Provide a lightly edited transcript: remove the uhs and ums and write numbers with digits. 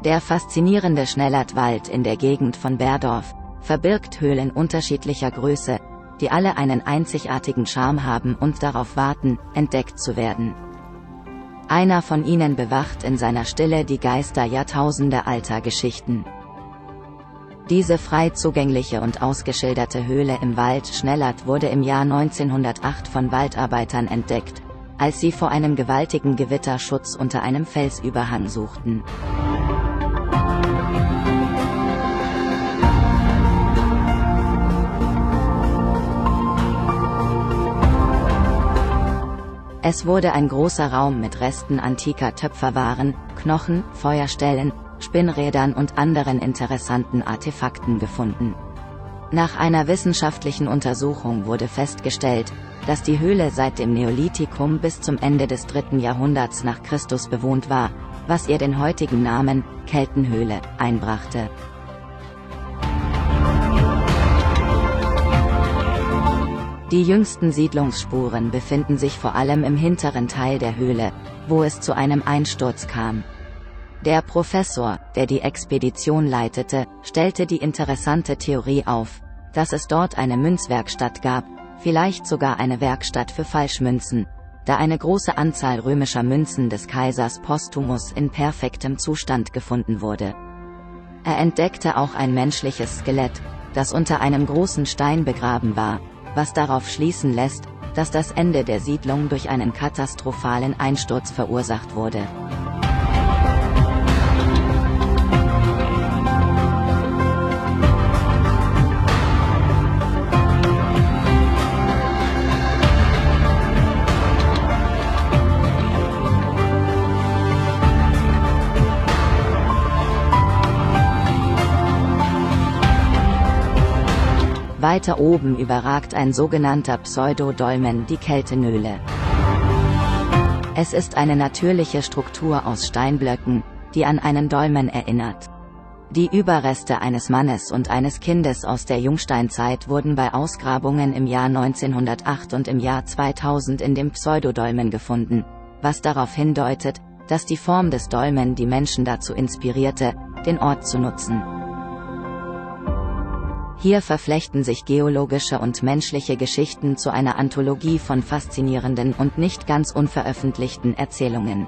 Der faszinierende Schnellertwald in der Gegend von Berdorf verbirgt Höhlen unterschiedlicher Größe, die alle einen einzigartigen Charme haben und darauf warten, entdeckt zu werden. Einer von ihnen bewacht in seiner Stille die Geister jahrtausendealter Geschichten. Diese frei zugängliche und ausgeschilderte Höhle im Wald Schnellert wurde im Jahr 1908 von Waldarbeitern entdeckt, als sie vor einem gewaltigen Gewitter Schutz unter einem Felsüberhang suchten. Es wurde ein großer Raum mit Resten antiker Töpferwaren, Knochen, Feuerstellen, Spinnrädern und anderen interessanten Artefakten gefunden. Nach einer wissenschaftlichen Untersuchung wurde festgestellt, dass die Höhle seit dem Neolithikum bis zum Ende des 3. Jahrhunderts nach Christus bewohnt war, was ihr den heutigen Namen Keltenhöhle einbrachte. Die jüngsten Siedlungsspuren befinden sich vor allem im hinteren Teil der Höhle, wo es zu einem Einsturz kam. Der Professor, der die Expedition leitete, stellte die interessante Theorie auf, dass es dort eine Münzwerkstatt gab, vielleicht sogar eine Werkstatt für Falschmünzen, da eine große Anzahl römischer Münzen des Kaisers Postumus in perfektem Zustand gefunden wurde. Er entdeckte auch ein menschliches Skelett, das unter einem großen Stein begraben war, was darauf schließen lässt, dass das Ende der Siedlung durch einen katastrophalen Einsturz verursacht wurde. Weiter oben überragt ein sogenannter Pseudodolmen die Keltenhöhle. Es ist eine natürliche Struktur aus Steinblöcken, die an einen Dolmen erinnert. Die Überreste eines Mannes und eines Kindes aus der Jungsteinzeit wurden bei Ausgrabungen im Jahr 1908 und im Jahr 2000 in dem Pseudodolmen gefunden, was darauf hindeutet, dass die Form des Dolmen die Menschen dazu inspirierte, den Ort zu nutzen. Hier verflechten sich geologische und menschliche Geschichten zu einer Anthologie von faszinierenden und nicht ganz unveröffentlichten Erzählungen.